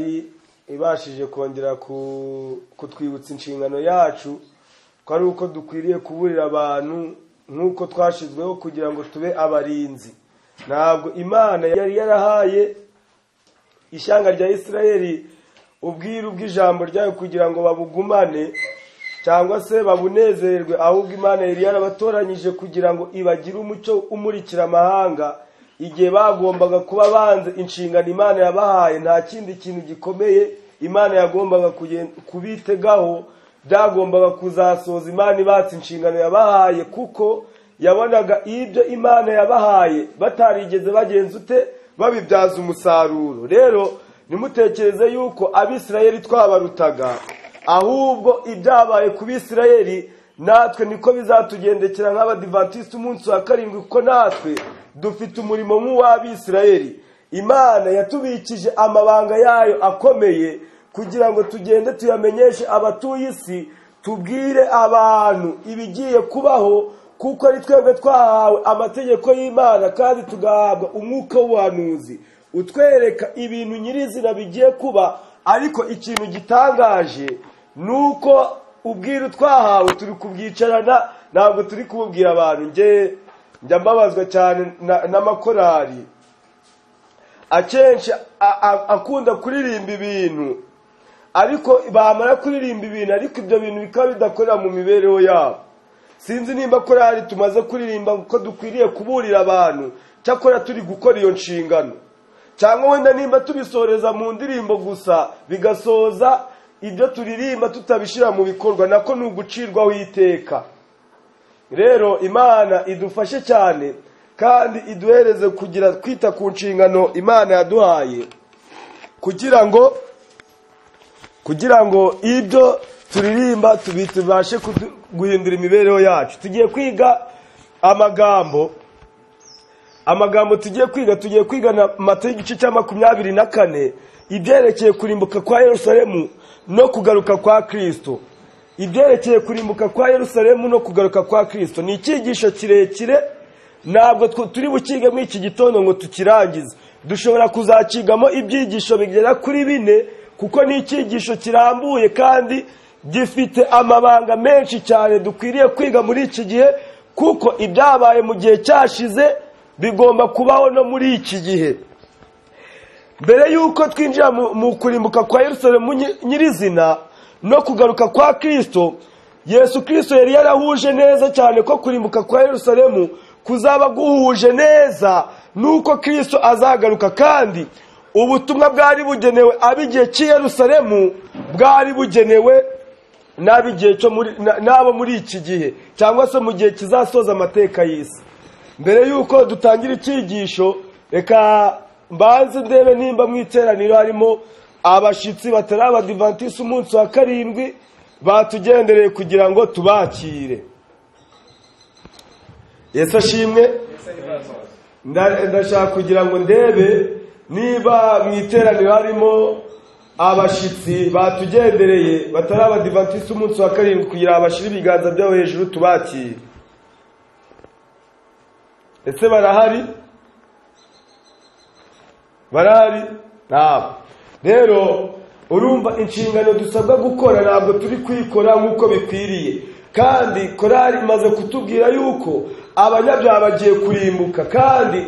korali ibashije kongera kutwibutsa inshingano yacu ko ari uko dukwiriye kuburira abantu nk'uko twashizweho kugira ngo tube abarinzi. Ntabwo Imana yari yarahaye ishyanga rya Isirayeli ubwiru bw'ijambo ryayo kugira ngo babugumane cyangwa se babunezererwe, ahubwo Imana yari yarabatoranyije kugira ngo ibagire umucyo umurikira amahanga igihe bagombaga kuba banze inshingano Imana yabahaye. Nta kindi kintu gikomeye Imana yagombaga kubitegaho, byagombaga kuzasoza Imana ibatse inshingano yabahaye, kuko yabonaga ibyo Imana yabahaye batarigeze bagenza ute babibyaza umusaruro. Rero nimutekereze yuko Abisirayeli twabarutaga, ahubwo ibyabaye ku Bisirayeli natwe niko bizatugendekera nk'Abadiventiste umunsi wa karindwi, kuko natwe dufite umurimo nk'uw'Abisirayeli. Imana yatubikije amabanga yayo akomeye kugira ngo tugende tuyamenyeshe abatuye isi, tubwire abantu ibigiye kubaho, kuko ari twebwe twahawe amategeko y'Imana kandi tugahabwa umwuka w'ubuhanuzi utwereka ibintu nyirizina bigiye kuba. Ariko ikintu gitangaje nuko ubwiru twahawe turi kubwicarana, ntabwo turi kububwira abantu. Njya mbabazwa cyane n'amakorali akenshi akunda kuririmba ibintu, ariko bamara kuririmba ibintu ariko ibyo bintu bikaba bidakorera mu mibereho yabo. Sinzi nimba korali tumaze kuririmba ko dukwiriye kuburira abantu, cyakora turi gukora iyo nshingano, cyangwa wenda nimba tubisoreza mu ndirimbo gusa bigasoza ibyo turirimba tutabishira mu bikorwa, nako ni ugucirwaho iteka. Rero Imana idufashe cyane kandi iduhereze kugira kwita ku nshingano Imana yaduhaye, kugira ngo ibyo turirimba tubashe guhindura imibereho yacu. Tugiye kwiga amagambo tugiye kwiga na Matayo igice cya 24 ibyerekeye kurimbuka kwa Yerusalemu no kugaruka kwa Kristo. Ibyerekeye kurimbuka kwa Yerusalemu no kugaruka kwa Kristo ni icyigisho kirekire, ntabwo turi bukige muri iki gitondo ngo tukirangize. Dushobora kuzacigamo ibyigisho bigera kuri 4, kuko ni icyigisho kirambuye kandi gifite amabanga menshi cyane dukwiriye kwiga muri iki gihe, kuko ibyabaye mu gihe cyashize bigomba kubaho no muri iki gihe. Mbere yuko twinjira mu kurimbuka kwa Yerusalemu nyirizina no kugaruka kwa Kristo, Yesu Kristo yari yarahuje neza cyane ko kurimbuka kwa Yerusalemu kuzaba guhuje neza nuko Kristo azagaruka, kandi ubutumwa bwari bugenewe abigihe cy'i Yerusalemu bwari bugenewe n'abigihe nabo muri iki gihe, cyangwa se mu gihe kizasoza amateka y'isi. Mbere yuko dutangira icyigisho, reka mbanze ndebe nimba mu iteraniro harimo abashitsi batari Abadiventiste umunsi wa karindwi batugendereye kugira ngo tubakire. Yesu ashimwe. Ndashaka kugira ngo ndebe niba mu iteraniro harimo abashitsi batugendereye batari Abadiventiste umunsi wa karindwi, kugira abashire ibiganza byabo hejuru tubakire. Ese barahari? Ntabwo. Rero urumva inshingano dusabwa gukora ntabwo turi kwikora nk'uko bikwiriye, kandi korali imaze kutubwira yuko abanyabyaha bagiye kurimbuka, kandi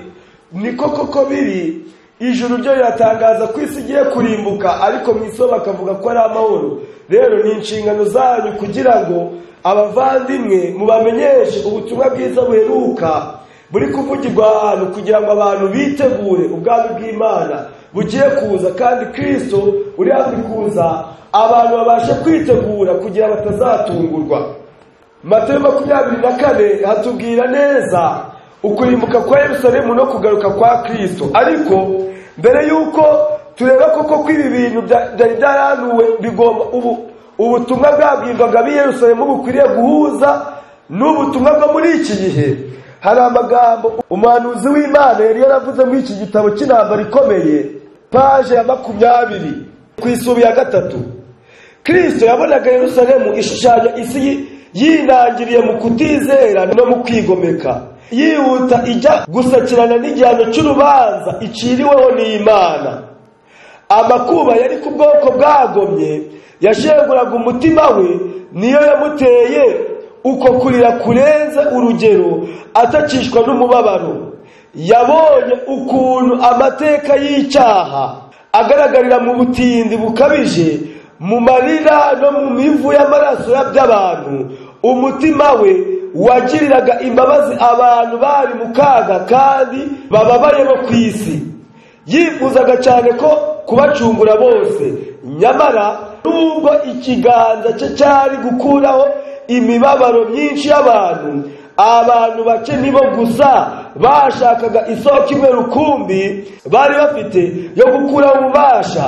niko koko biri. Ijuru ryo riratangaza ko isi igiye kurimbuka, ariko mu iso bakavuga ko ari amahoro. Rero ni inshingano zanyu kugira ngo abavandimwe mubamenyeshe ubutumwa bwiza buheruka buri kuvugirwa ahantu, kugira ngo abantu bitegure ubwami bw'Imana bugiye kuza, kandi Kristo uri hafi kuza, abantu babashe kwitegura kugira batazatungurwa. Matayo 24 hatubwira neza ukurimbuka kwa Yerusalemu no kugaruka kwa Kristo. Ariko mbere yuko tureba koko ibi bintu byari byaranuwe, bigomba ubutumwa bwabwirwaga b'i Yerusalemu bukwiriye guhuza n'ubutumwa bwo muri iki gihe. Hari amagambo umuhanuzi w'Imana yari yaravuze muri iki gitabo cy'intambara ikomeye, paje ya 20 ku isubi ya 3. Kristo yabonaga Yerusalemu ishushanya isi yinangiriye mu kutizera no mu kwigomeka, yihuta ijya gusakirana n'igihano cy'urubanza iciriweho n'Imana. amakuba yari ku bwoko bwagomye yashenguraga umutima we, niyo yamuteye uko kurira kurenze urugero atakishwa n'umubabaro. Yabonye ukuntu amateka y'icyaha agaragarira mu butindi bukabije, mu marira no mu mivu y'amaraso y'abantu. Umutima we wagiriraga imbabazi abantu bari mu kaga kandi bababaye bo ku isi. Yifuzaga cyane ko kubacungura bose, nyamara nubwo ikiganza cye cyari gukuraho imibabaro myinshi y'abantu, abantu bake nibo gusa bashakaga isoko imwe rukumbi bari bafite yo gukuraho ububasha.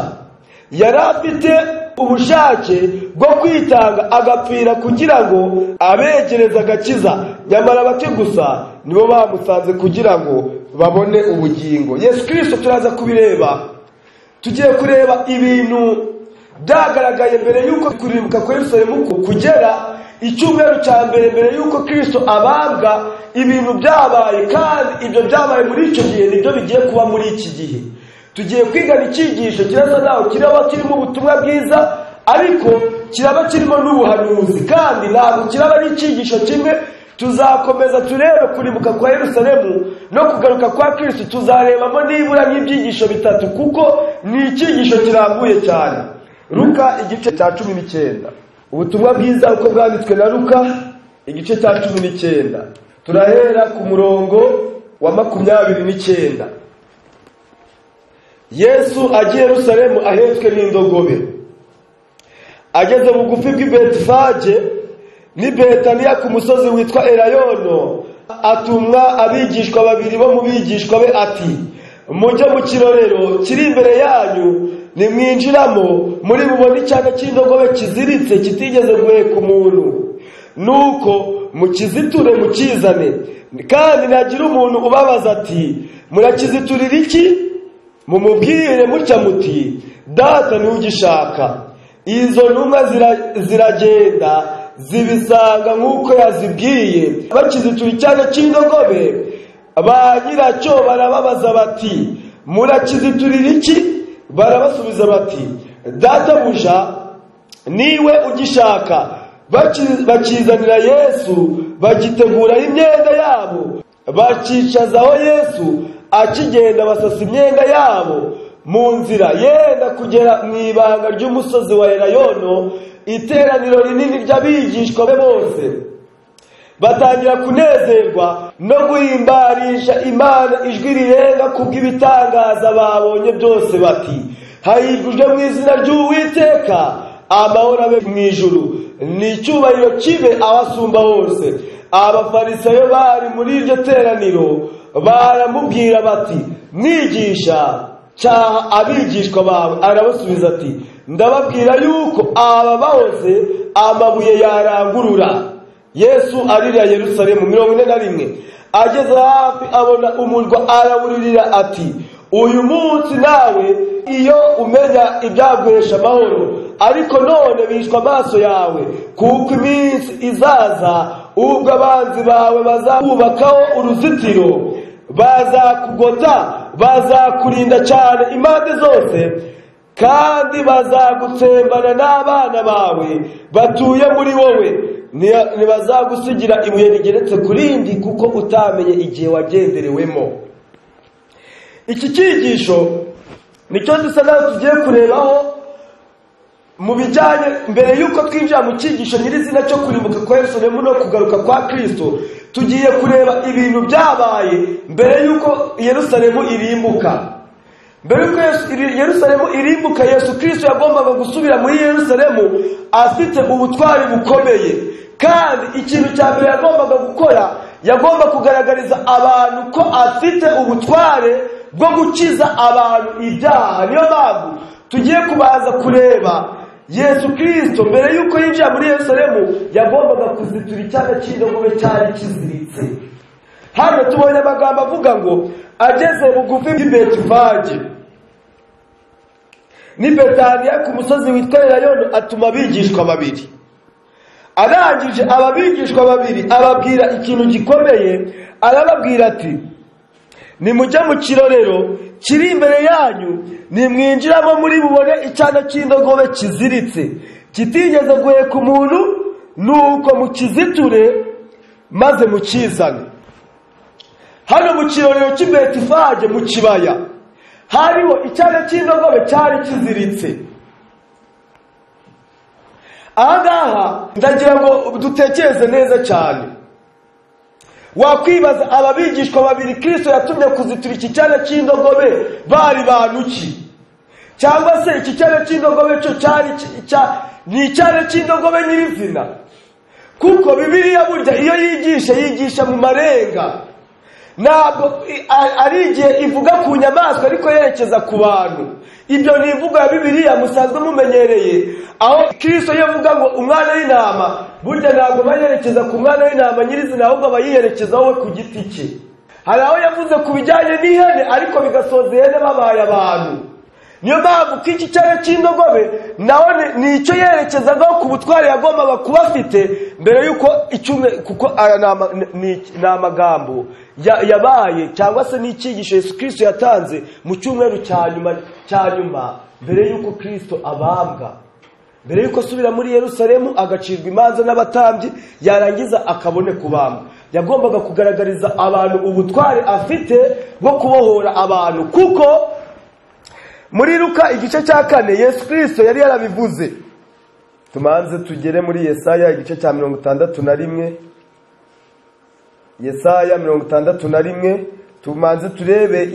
Yari afite ubushake bwo kwitanga agapfira kugira ngo abegereze agakiza, nyamara bake gusa nibo bamusanze kugira ngo babone ubugingo. Yesu Kristo turaza kubireba, tugiye kureba ibintu byagaragaye mbere y'uko kurimbuka kwa Yerusalemu kugera icyumweru cya mbere y'uko Kristo abambwa. Ibintu byabaye, kandi ibyo byabaye muri icyo gihe nibyo bigiye kuba muri iki gihe. Tugiye kwigana icyigisho kirasa naho kiraba kirimo ubutumwa bwiza, ariko kiraba kirimo n'ubuhanuzi, kandi ntabwo kiraba ari icyigisho kimwe. Tuzakomeza turebe kurimbuka kwa Yerusalemu no kugaruka kwa Kristo, tuzarebamo nibura nk'ibyigisho bitatu, kuko ni icyigisho kirambuye cyane. Luka igice cya 19, ubutumwa bwiza uko bwanditswe na Luka igice cya 19, turahera ku murongo wa 29. Yesu agiye Yerusalemu ahetswe n'indogobe. Ageze bugufi bw'i Betifage ni Betaniya ku musozi witwa Elayono, atumwa abigishwa babiri bo mu bigishwa be ati, mujye mu kirorero kiri imbere yanyu, nimwinjiramo muri bubone icyana cy'indogobe kiziritse kitigeze guheka umuntu. Nuko mukiziture mukizane, kandi nagira umuntu ubabaza ati, murakiziturira iki? Mumubwire mutya muti, data niwe ugishaka. Izo ntumwa ziragenda zibisanga nk'uko yazibwiye. Bakizitura icyana cy'indogobe, ba nyiracyo barababaza bati, murakiziturira iki? Barabasubiza bati, databuja niwe ugishaka. Bakizanira Yesu, bagitegura imyenda yabo, bakicazaho Yesu. Akigenda basasa imyenda yabo mu nzira, yenda kugera mu ibanga ry'umusozi wa Elayono. Iteraniro rinini ry'abigishwa be bose batangira kunezerwa no guhimbarisha Imana ijwi rirenga kubw'ibitangaza babonye byose, bati, hahirwa mu izina ry'Uwiteka, amahoro abe mu ijuru, n'icyubahiro kibe abasumba hose. Abafarisayo bari muri iryo teraniro baramubwira bati, mwigisha, cyaha abigishwa bawe. Arabasubiza ati, ndababwira yuko aba bahoze amabuye yarangurura. Yesu aririra Yerusalemu. 41. Ageze hafi abona umurwa, arawuririra ati, uyu munsi nawe iyo umenya ibyaguhesha amahoro, ariko none bishwa amaso yawe, kuko iminsi izaza ubwo abanzi bawe bazakubakaho uruzitiro, bazakugota, bazakurinda cyane impande zose, kandi bazagutsembana n'abana bawe batuye muri wowe. Ntibazagusigira ibuye rigeretse ku rindi, kuko utamenye igihe wagenderewemo. Iki cyigisho nicyo dusa naho tugiye kurebaho mu bijyanye, mbere y'uko twinjira mu cyigisho nyirizina cyo kurimbuka kwa Yerusalemu no kugaruka kwa Kristo. Tugiye kureba ibintu byabaye mbere y'uko Yerusalemu irimbuka. Mbere y'uko Yerusalemu irimbuka, Yesu Kristo yagombaga gusubira muri Yerusalemu afite ubutwari bukomeye, kandi ikintu cya mbere yagombaga gukora, yagomba kugaragariza abantu ko afite ubutware bwo gukiza abantu ibyaha. Niyo mpamvu tugiye kubaza kureba Yesu Kristo mbere y'uko yinjira muri Yerusalemu yagombaga kuzitura icyana cy'indogobe cyari kiziritse. Hano tubonye amagambo avuga ngo ageze bugufi bw'i Betifage ni Betaniya ku musozi witwa Elayono, atuma abigishwa babiri. Arangije ababigishwa babiri ababwira ikintu gikomeye. Arababwira ati, nimujye mu kirorero kiri imbere yanyu, nimwinjiramo muri bubone icyana cy'indogobe kiziritse kitigeze guheka umuntu, nuko mukiziture maze mukizane. Hano mu kirorero cy'i Betifage mu kibaya hariho icyana cy'indogobe cyari kiziritse. Ahangaha ndagira ngo dutekereze neza cyane. Wakwibaza, ababigishwa babiri Kristo yatumye kuzitura iki cyana cy'indogobe bari bantu ki? Cyangwa se iki cyana cy'indogobe cyo cyari ni icyana cy'indogobe nyirizina? Kuko Bibiliya burya iyo yigisha mu marenga, ntabwo ari igihe ivuga ku nyamaswa ariko yerekeza ku bantu. Ibyo ni imvugo ya Bibiliya musanzwe mumenyereye, aho Kristo yavuga ngo umwana w'intama, burya ntabwo bayerekeza ku mwana w'intama nyirizina, ahubwo bayiyerekeza we ku giti cye. Hari aho yavuze ku bijyanye n'ihene ariko bigasoza ihene babaye abantu. Niyo mpamvu ko iki cyana cy'indogobe nawe ni icyo yerekezagaho ku butware yagombaga kuba afite mbere y'uko kuko ni amagambo yabaye cyangwa se n'icyigisho Yesu Kristo yatanze mu cyumweru cya nyuma mbere y'uko Kristo abambwa, mbere y'uko asubira muri Yerusalemu agacirwa imanza n'abatambyi yarangiza akabone kubambwa. Yagombaga kugaragariza abantu ubutware afite bwo kubohora abantu, kuko muri Luka igice cya 4 Yesu Kristo yari yarabivuze. Tumanze tugere muri Yesaya igice cya 61. Yesaya 61, tumanze turebe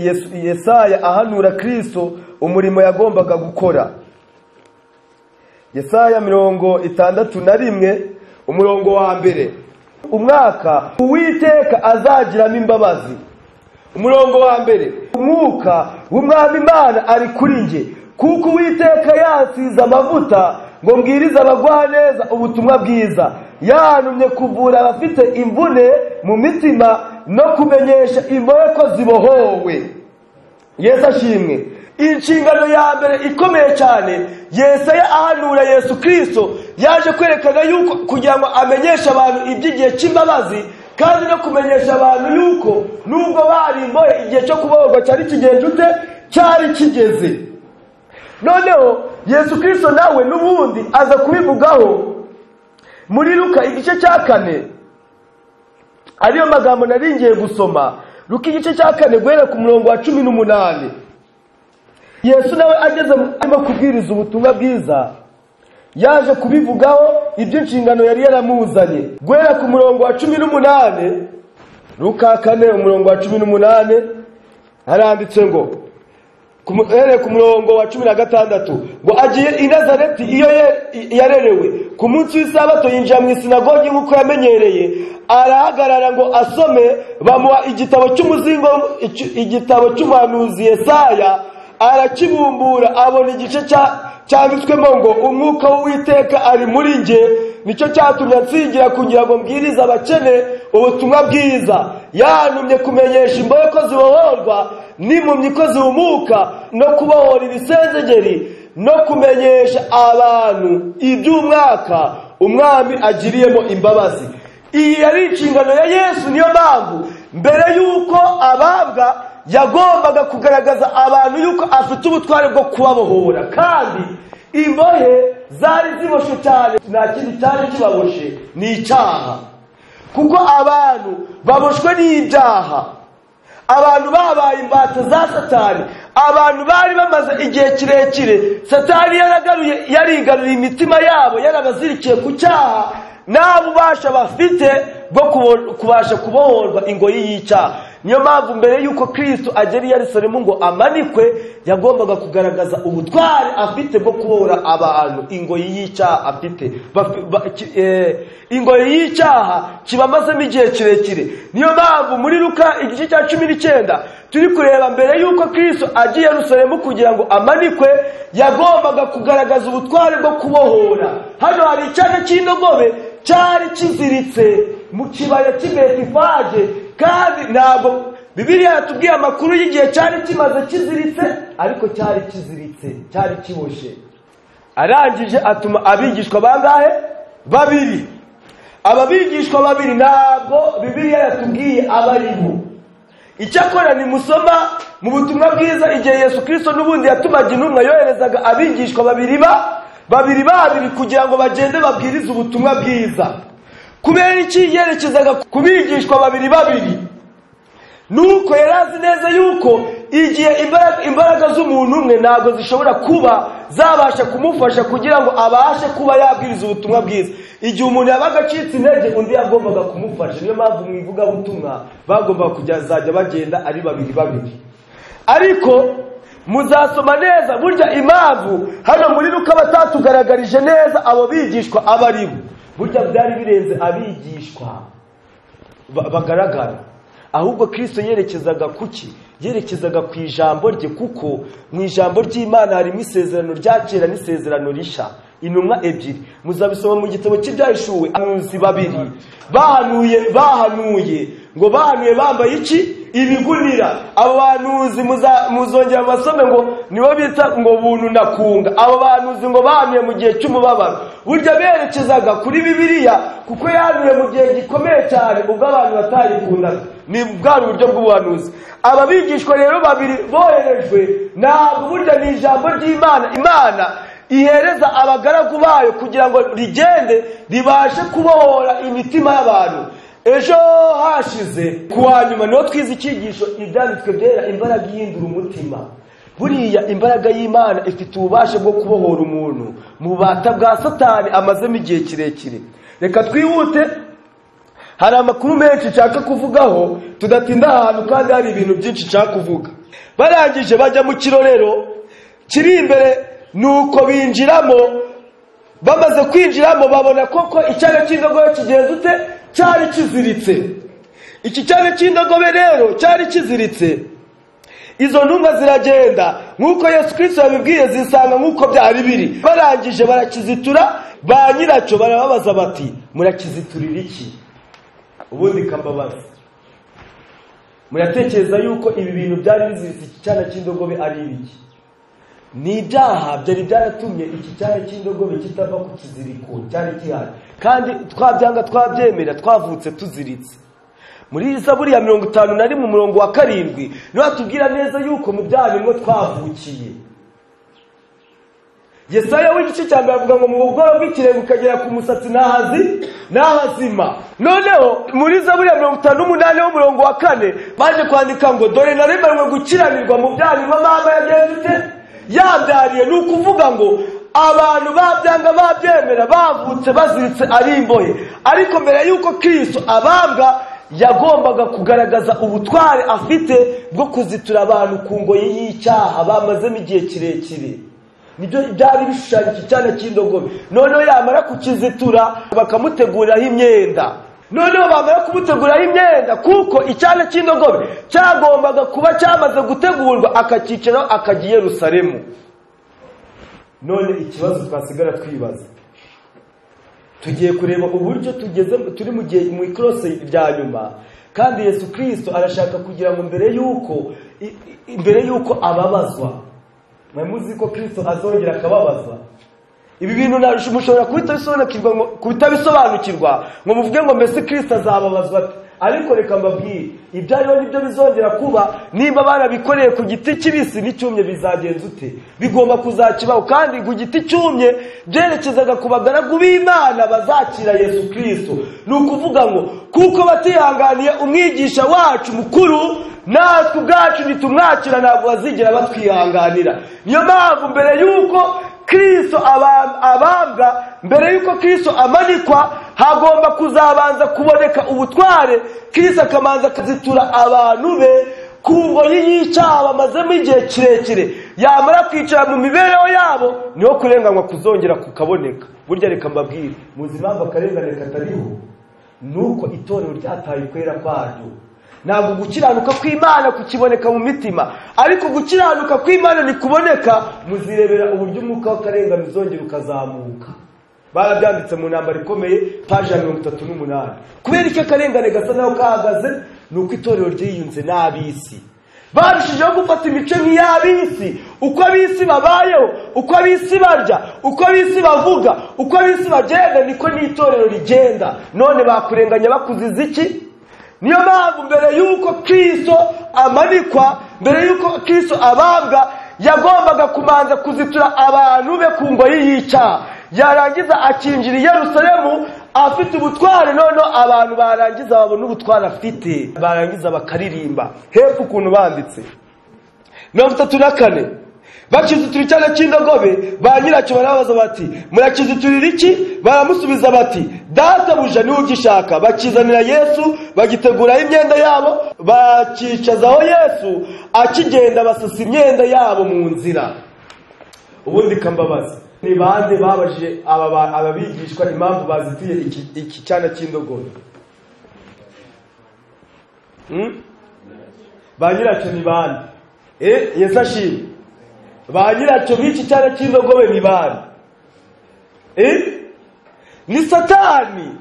Yesaya ahanura Kristo umurimo yagombaga gukora. Yesaya 61 umurongo wa mbere. Umwaka Uwiteka azagiramo imbabazi. Umurongo wa mbere. Umwuka w'Umwami Imana ari kuri nge, kuko Uwiteka yasize amavuta ngo mbwirize abagwaneza ubutumwa bwiza. Yantumye kuvura abafite imvune mu mitima no kumenyesha imbohe ko zibohowe. Yesu ashimwe. Inshingano ya mbere ikomeye cyane Yesaya ahanura Yesu Kristo yaje kwerekana yuko kugira ngo amenyeshe abantu iby'igihe cy'imbabazi, kandi no kumenyesha abantu yuko nubwo bari imbohe igihe cyo kubohorwa cyari kigenje ute, cyari kigeze. Noneho Yesu Kristo nawe n'ubundi aza kubivugaho muri Luka igice cya 4. Ariyo magambo naringiye gusoma. Luka igice cya 4 guhera ku murongo wa 18. Yesu nawe ageze arimo kubwiriza ubutumwa bwiza, yaje kubivugaho iby'inshingano yari yaramuzanye. Guhera ku murongo wa 18, Luka 4 umurongo wa 18 haranditse ngo ku murongo wa 16 ngo agiye i Nazareti iyo yarerewe. Ku munsi w'isabato yinjira mu isinagogi nk'uko yamenyereye, arahagarara ngo asome. Bamuha igitabo cy'umuzingo, igitabo cy'umuhanuzi Yesaya, arakibumbura abona igice cyanditswemo ngo umwuka w'Uwiteka ari muri nge, nicyo cyatumye nsingira kugira ngo mbwirize abakene ubutumwa bwiza. Yantumye kumenyesha imbohe ko zibohorwa n'impumyi ko zihumuka, no kubohora ibisenzegeri, no kumenyesha abantu iby'umwaka Umwami agiriyemo imbabazi. Iyi yari inshingano ya Yesu. Niyo mpamvu mbere y'uko abambwa yagombaga kugaragaza abantu yuko afite ubutware bwo kubabohora, kandi imbohe zari ziboshe cyane. Nta kindi cyari kibaboshe, ni icyaha, kuko abantu baboshwe n'ibyaha. Abantu babaye imbata za Satani, abantu bari bamaze igihe kirekire Satani yarigaruye imitima yabo, yarabazirikiye ku cyaha, nta bubasha bafite bwo kubasha kubohorwa ingoyi y'icyaha. Niyo mpamvu mbere y'uko Kristo agera i Yerusalemu ngo amanikwe, yagombaga kugaragaza ubutware afite bwo kubohora abantu ingoyi y'icyaha afite. Ingoyi y'icyaha kibamazemo igihe kirekire. Niyo mpamvu muri Luka igice cya 19 turi kureba mbere y'uko Kristo agiye i Yerusalemu kugira ngo amanikwe, yagombaga kugaragaza ubutware bwo kubohora. Hano hari icyana cy'indogobe cyari kiziritse mu kibaya cy'i Betifage, kandi ntabwo Bibiliya yatubwiye amakuru y'igihe cyari kimaze kiziritse, ariko cyari kiziritse, cyari kiboshe. Arangije atuma abigishwa bangahe? 2. Aba bigishwa 2 ntabwo Bibiliya yatubwiye abarimu. Icyakora nimusoma mu butumwa bwiza igihe Yesu Kristo n'ubundi yatumaga intumwa yoherezaga abigishwa babiri kugira ngo bagende babwirize ubutumwa bwiza. Kubera iki yerekezaga kubigishwa babiri? Nuko yarazi neza yuko igihe imbaraga z'umuntu umwe ntabwo zishobora kuba zabasha kumufasha kugira ngo abashe kuba yabwiriza ubutumwa bwiza. Igihe umuntu yabaga acitse intege undi yagombaga kumufasha. Niyo mpamvu mu ivugabutumwa bagombaga kujya bagenda ari babiri. Ariko muzasoma neza burya impamvu hano muri Luka batatugaragaje neza abo bigishwa abaribo. Burya byari birenze abigishwa bagaragara. Ahubwo Kristo yerekezaga kuki? Yerekezaga ku ijambo rye, kuko mu ijambo ry'Imana harimo isezerano rya kera n'isezerano risha. Intumwa ebyiri muzabisoma mu gitabo cy'Ibyahishuwe. Abahanuzi babiri bahanuye ngo bahanuye bambaye iki? Ibigunira. Abo bahanuzi muzongera basome ngo nibo bita ngo buntu nakunga. Abo bahanuzi ngo bahanuye mu gihe cy'umubabaro. Burya berekezaga kuri Bibiliya kuko yahanuye mu gihe gikomeye cyane ubwo abantu batayikundaga. Ni bwa buryo bw'ubuhanuzi. Aba bigishwa rero babiri boherejwe ntabwo burya ni ijambo ry'Imana. Imana ihereza abagaragu bayo kugira ngo rigende ribashe kubohora imitima y'abantu. Ejo hashize kuwa nyuma niho twize icyigisho ibyanditswe byera imbaraga ihindura umutima. Buriya imbaraga y'Imana ifite ububasha bwo kubohora umuntu mu bubata bwa Satani amazemo igihe kirekire. Reka twihute, hari amakuru menshi nshaka kuvugaho tudatinda ahantu kandi hari ibintu byinshi nshaka kuvuga. Barangije bajya mu kirorero kiri imbere, nuko binjiramo. Bamaze kwinjiramo babona koko icyana cy'indogobe kigenze ute? Cyari kiziritse. Iki cyana cy'indogobe rero cyari kiziritse. Izo ntumwa ziragenda nk'uko Yesu Kristo yabibwiye, zisanga nk'uko byari biri. Barangije barakizitura, ba nyiracyo barababaza bati murakiziturira iki? Ubundi kambabaza, muratekereza yuko ibi bintu byari biziritse iki cyana cy'indogobe ari ibiki? Ni ibyaha byari byaratumye iki cyana cy'indogobe kitava ku kiziriko cyari gihari, kandi twabyanga twabyemera, twavutse tuziritse. Muri Zaburi ya 51 umurongo wa 7 niho atubwira neza yuko mu byaha nimwe twavukiye. Yesaya w'igice cya mbere avuga ngo mu bugoro bw'ikirenge ukagera ku musatsi n'ahazima. Noneho muri Zaburi ya 58 umurongo wa 4 baje kwandika ngo dore naremewe gukiranirwa mu byaha nimwe mama yagenze yabyariye. Ni ukuvuga ngo abantu babyanga babyemera bavutse baziritse ari imbohe. Ariko mbere yuko Kristo abambwa yagombaga kugaragaza ubutware afite bwo kuzitura abantu ku ngoyi y'icyaha bamazemo igihe kirekire. Nibyo byari bishushanya iki cyana cy'indogobe. Noneho yamara kukizitura bakamuteguriraho imyenda. Noneho bamara kumuteguriraho imyenda, kuko icyana cy'indogobe cyagombaga kuba cyamaze gutegurwa akakicaraho akagiye Yerusalemu. None ikibazo twasigara twibaza, tugiye kureba uburyo turi mu ikrose rya nyuma, kandi Yesu Kristo arashaka kugira ngo mbere yuko ababazwa. Mwamuzi ko Kristo azongera akababazwa. Ibi bintu mushobora kubitabisobanukirwa ngo muvuge ngo mbese Kristo azababazwa ate? Ariko reka mbabwire, ibyariho nibyo bizongera kuba. Nimba barabikoreye ku giti kibisi n'icyumye bizagenza ute? Bigomba kuzakibaho. Kandi ku giti cyumye byerekezaga ku bagaragu b'Imana bazakira Yesu Kristo. Ni ukuvuga ngo kuko batihanganiye umwigisha wacu mukuru, natwe ubwacu nitumwakira ntabwo bazigera batwihanganira. Niyo mpamvu mbere yuko Kristo abambwa, mbere yuko Kristo amanikwa, hagomba kuzabanza kuboneka ubutware. Kristo akamanza akazitura abantu be ku ngoyi y'icyaha bamazemo igihe kirekire. Yamara kwicara mu mibereho yabo niho kurenganywa kuzongera kukaboneka. Burya reka mbabwire, muzi impamvu akarengane katariho? Nuko itorero ryataye kwera kwaryo. Ntabwo gukiranuka kw'Imana kukiboneka mu mitima, ariko gukiranuka kw'Imana nikuboneka muzirebera uburyo umwuka w'akarengane uzongera ukazamuka. Barabyanditse mu ntambara ikomeye paji ya 38. Kubera iki akarengane gasa naho kahagaze? Nuko itorero ryiyunze n'ab'isi. Barushijeho gufata imico nk'iy'ab'isi. Uko ab'isi babayeho, uko ab'isi barya, uko ab'isi bavuga, uko ab'isi bagenda, niko n'itorero rigenda. None bakurenganya bakuziza iki? niyo mpamvu mbere y'uko Kristo amanikwa, mbere y'uko Kristo abambwa, yagombaga kumanza kuzitura abantu be ku ngoyi y'icyaha, yarangiza akinjira i Yerusalemu afite ubutware. None abantu barangiza babona ubutware afite, barangiza bakaririmba hepfo ukuntu banditse 34 bakizitura icyana cy'indogobe, ba nyiracyo barabaza bati murakiziturira iki? Baramusubiza bati databuja niwe ugishaka. Bakizanira Yesu, bagiteguraho imyenda yabo, bakicazaho Yesu. Akigenda basasa imyenda yabo mu nzira. Ubundi kambabaza, ni bande babajije ababigishwa impamvu bazituye iki cyana cy'indogobe? Ba nyiracyo ni bande? Yesu ashimwe. Ba nyiracyo b'iki cyana cy'indogobe ni bande? Ni Satani.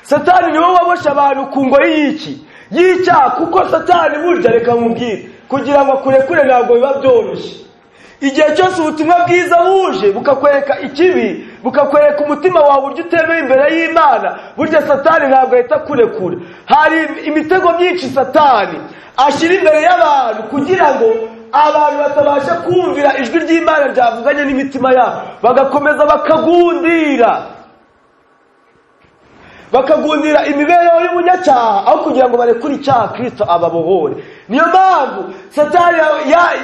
Satani niwe wabosha abantu ku ngoyi y'iki y'icyaha, kuko Satani burya, reka mubwire, kugira ngo akurekure ntabwo biba byoroshye. Igihe cyose ubutumwa bwiza buje bukakwereka ikibi, bukakwereka umutima wawe buryo utemeye imbere y'Imana, burya Satani ntabwo ahita kurekura. Hari imitego myinshi Satani ashyira imbere y'abantu kugira ngo abantu batabasha kumvira ijwi ry'Imana ryavuganye n'imitima yabo, bagakomeza bakagundira imibereho y'umunyacyaha aho kugira ngo barekure icyaha Kristo ababohore. Niyo mpamvu Satani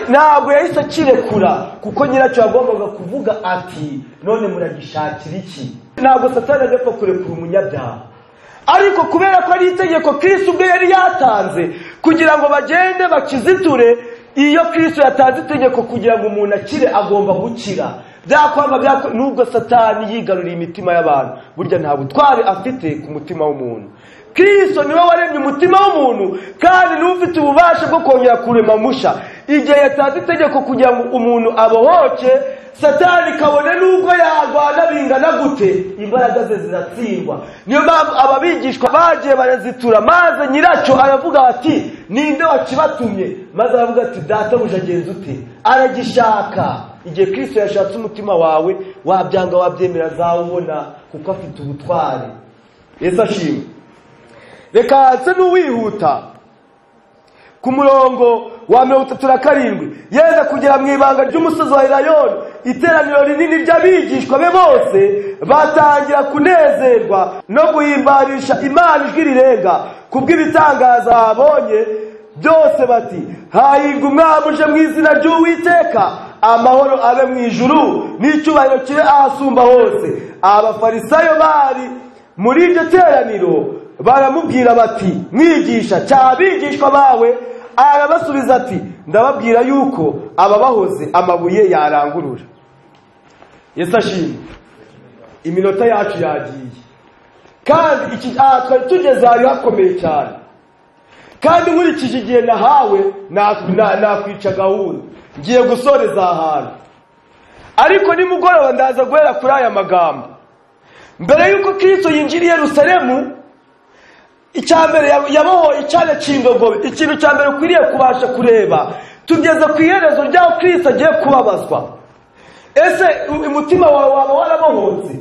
ntabwo yahise akirekura, kuko nyiracyo yagombaga kuvuga ati none muragishakira iki? Ntabwo Satani ajya kurekura umunyabyaha, ariko kubera ko ari itegeko Kristo ubwe yari yatanze kugira ngo bagende bakiziture. Iyo Kristo yatanze itegeko kugira ngo umuntu akire, agomba gukira. Byakwanga nubwo Satani yigaruriye imitima y'abantu, burya nta butware afite ku mutima w'umuntu. Kristo niwe waremye umutima w'umuntu, kandi niwe ufite ububasha bwo kongera kurema musha. Igihe yatanze itegeko kugira ngo umuntu abohoke, Satani kabone nubwo yarwana bingana gute, imbaraga ze ziratsindwa. Niyo mpamvu ababigishwa bagiye barazitura, maze nyiracyo aravuga ati ninde wakibatumye? Maze aravuga ati databuja agenza ute? Aragishaka. Igihe Kristo yashatse umutima wawe, wabyanga wabyemera azawubona, kuko afite ubutware. Yesu ashimwe. Reka nse n'uwihuta ku murongo wa 37, yenda kugera mu ibanga ry'umusozi wa Elayono, iteraniro rinini ry'abigishwa be bose batangira kunezerwa no guhimbarisha Imana ijwi rirenga kubw'ibitangaza babonye byose, bati hahirwa umwami uje mu izina ry'Uwiteka, amahoro abe mu ijuru n'icyubahiro kire ahasumba hose. Abafarisayo bari muri iryo teraniro baramubwira bati mwigisha, cyabigishwa bawe? Arabasubiza ati ndababwira yuko ababahoze amabuye yarangurura. Yesu ashimwe. Iminota yacu yagiye, kandi twari tugeze hari hakomeye cyane, kandi nkurikije igihe nahawe nakwica gahunda, ngiye gusoreza ahantu. Ariko nimugoroba ndaza guhera kuri aya magambo. Mbere yuko Kristo yinjira i Yerusalemu, icyambere yabohoye icyana cy'indogobe. Ikintu cyambere ukwiriye kubasha kureba, tugeze ku iherezo ry'aho Kristo agiye kubabazwa. Ese umutima wawe waba warabohotse?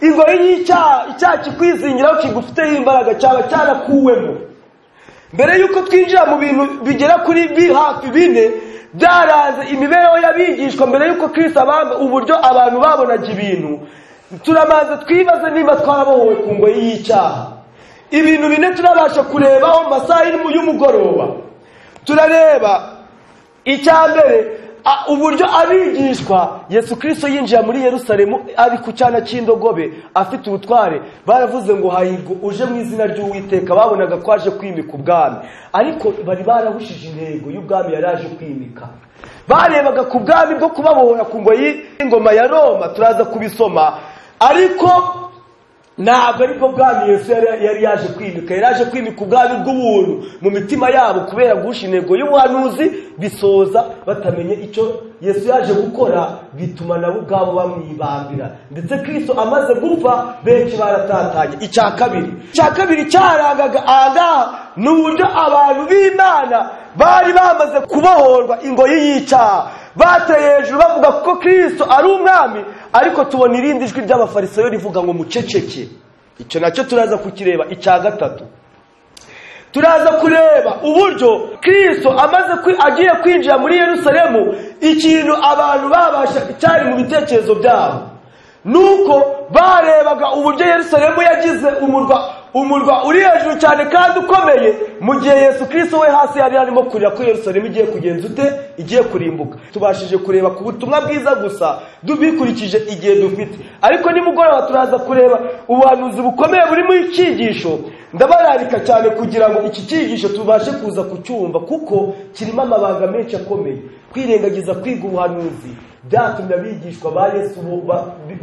Ingoyi y'icyaha kikwizingiraho kigufiteho imbaraga cyaba cyarakuwemo. Mbere yuko twinjira mu bintu bigera kuri hafi 4 byaranze imibereho y'abigishwa mbere yuko Kristo abamba, uburyo abantu babonaga ibintu, turamaze twibaze niba twarabohowe ku ngoyi y'icyaha. Ibintu 4 turabasha kurebaho mu masaha y'umugoroba. Turareba icyambere, uburyo abigishwa Yesu Kristo yinjira muri Yerusalemu ari ku cyana cy'indogobe afite ubutware. Baravuze ngo hahirwa uje mu izina ry'Uwiteka. Babonaga ko aje kwimika ubwami, ariko bari barahushije intego y'ubwami yaraje kwimika. Barebaga ku bwami bwo kubabohora ku ngoyi y'ingoma ya Roma, turaza kubisoma, ariko ntabwo ariko bwami Yesu yari yaje kwimika. Yaraje kwimika ubwami bw'ubuntu mu mitima yabo, kubera guhusha intego y'ubuhanuzi bisoza batamenye icyo Yesu yaje gukora, bituma nabo ubwabo bamwibambira. Ndetse Kristo amaze gupfa benshi baratatanye. Icya kabiri cyarangaga aha n'uburyo abantu b'Imana bari bamaze kubohorwa ingoyi y'icyaha. Bateye hejuru bavuga ko Kristo ari umwami, ariko tubona irindi jwi ry'abafarisayo rivuga ngo muceceke. Icyo nacyo turaza kukireba. Icya gatatu, turaza kureba uburyo Kristo agiye kwinjira muri Yerusalemu, ikintu abantu babasha cyari mu bitekerezo byabo nuko barebaga uburyo Yerusalemu yagize umurwa uri hejuru cyane kandi ukomeye, mu gihe Yesu Kristo we hasi yari arimo kurira ko Yerusalemu igiye kugenza ute, igiye kurimbuka. Tubashije kureba ku butumwa bwiza gusa dubikurikije igihe dufite, ariko nimugoroba turaza kureba ubuhanuzi bukomeye buri mu cyigisho. Ndabararika cyane kugira ngo iki cyigisho tubashe kuza kucyumva, kuko kirimo amabanga menshi akomeye. Kwirengagiza kwiga ubuhanuzi byatumye abigishwa ba Yesu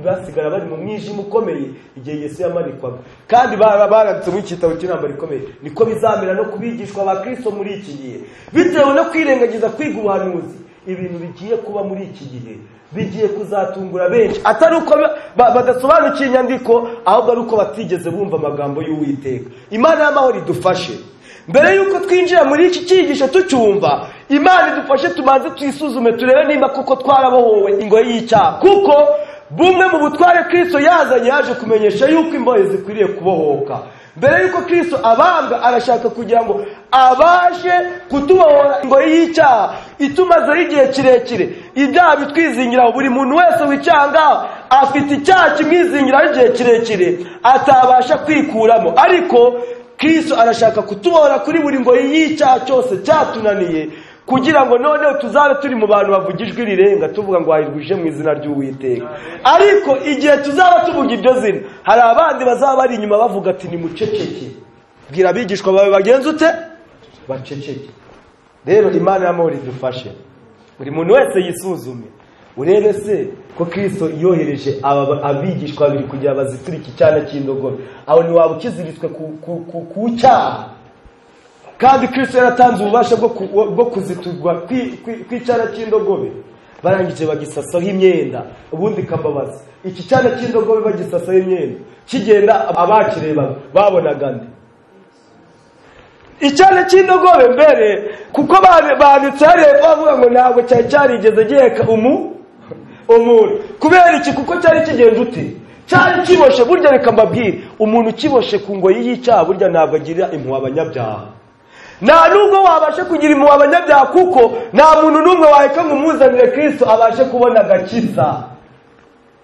basigara bari mu mwijima ukomeye igihe Yesu yamanikwaga, kandi baranditse mu gitabo cy'intambara ikomeye. Niko bizamera no kubigishwa ba Kristo muri iki gihe, bitewe no kwirengagiza kwiga ubuhanuzi. Ibintu bigiye kuba muri iki gihe bigiye kuzatungura benshi, atari uko badasobanukiye inyandiko, ahubwo ari uko batigeze bumva amagambo y'Uwiteka. Imana y'amahoro idufashe. Mbere yuko twinjira muri iki cyigisho tucyumva, Imana idufashe tubanze twisuzume turebe nimba koko twarabohowe ingoyi y'icyaha, kuko bumwe mu butware Kristo yazanye yaje kumenyesha yuko imbohe zikwiriye kubohoka. Mbere yuko Kristo abambwa, arashaka kugira ngo abashe kutubohora ingoyi y'icyaha itumazeho igihe kirekire, ibyaha bitwizingiraho. Buri muntu wese w'icyanga afite icyaha kimwizingiraho igihe kirekire atabasha kwikuramo, ariko Kristo arashaka kutubohora kuri buri ngoyi y'icyaha cyose cyatunaniye, kugira ngo noneho tuzabe turi mu bantu bavugijwe rirenga tuvuga ngo hahirwe mu izina ry'Uwiteka. Ariko igihe tuzaba tuvuga iryo zina, hari abandi bazaba bari inyuma bavuga ati nimuceceke. Bwira abigishwa bawe bagenze ute, baceceke. Rero Imana y'amahoro idufashe, buri muntu wese yisuzume, urebe se ko Kristo yohereje abigishwa babiri kugira baziture iki cyana cy'indogobe. Aho ni waba ukiziritswe ku cyaha, kandi Kristo yaratanze ububasha bwo kuziturwa kw'icyana cy'indogobe. Barangije bagisasaho imyenda, ubundi kambabaza iki cyana cy'indogobe bagisasaho imyenda kigenda, abakireba babonaga nde? Icyana cy'indogobe mbere, kuko banditse hariya bavuga ngo ntabwo cyari cyarigeze giheka umuntu. Kubera iki? Kuko cyari kigenze ute, cyari kiboshe. Burya reka mbabwire, umuntu kiboshe ku ngoyi y'icyaha burya ntabwo agira impuhwe abanyabyaha. Nta nubwo wabashe kugira impuhwe abanyabyaha, kuko nta muntu n'umwe waheka ngo umuzanire Kristo abashe kubona agakiza.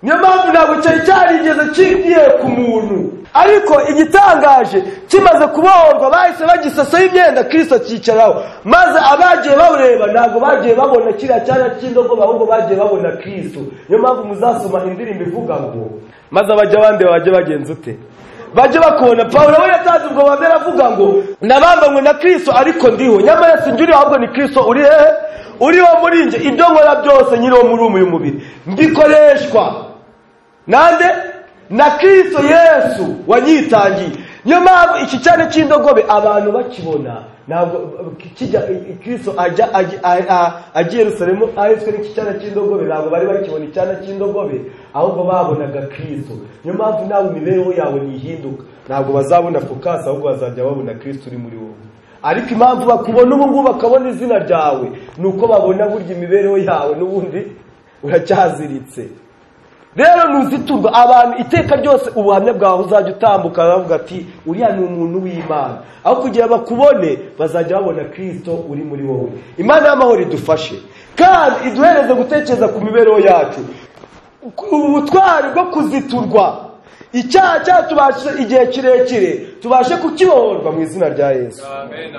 Niyo mpamvu ntabwo cyari cyarigeze kigiye ku muntu. Ariko igitangaje, kimaze kubohorwa bahise bagisasaho imyenda, Kristo cyicaraho, maze abagiye bawureba ntabwo bagiye babona kiriya cyana cy'indogobe, ahubwo bagiye babona Kristo. Niyo mpamvu muzasoma indirimbo ivuga ngo maze abajya abandi bajye bagenza ute, bajye bakubona. Pawulo we yatanze ubwo bamwe aravuga ngo nabambanywe na Kristo ariko ndiho, nyamara sinjuriho ahubwo ni Kristo uri hehe, uriho muri nje. Ibyo nkora byose nyiriho muri uyu mubiri mbikoreshwa nande? Na Kristo Yesu wanyitangiye. Niyo mpamvu iki cyane cy'indogobe abantu bakibona, ntabwo kijya Kristo agiye Yerusalemu ahetswe n'iki cyane cy'indogobe, ntabwo bari bakibona icyana cy'indogobe, ahubwo babonaga Kristo. Niyo mpamvu nawe imibereho yawe nihinduka, ntabwo bazabona focus, ahubwo bazajya babona Kristo uri muri wowe. Ariko impamvu bakubona ubu ngubu bakabona izina ryawe, nuko babona burya imibereho yawe n'ubundi uracyaziritse. Rero nuziturwa abantu iteka ryose, ubuhamya bwawe uzajya utambuka bavuga ati uriya ni umuntu w'Imana, aho kugira bakubone bazajya babona Kristo uri muri wowe. Imana y'amahoro idufashe kandi iduhereze gutekereza ku mibereho yacu, ubutwari bwo kuziturwa icyaha cyatubashe igihe kirekire tubashe kukibohorwa mu izina rya Yesu. Amen.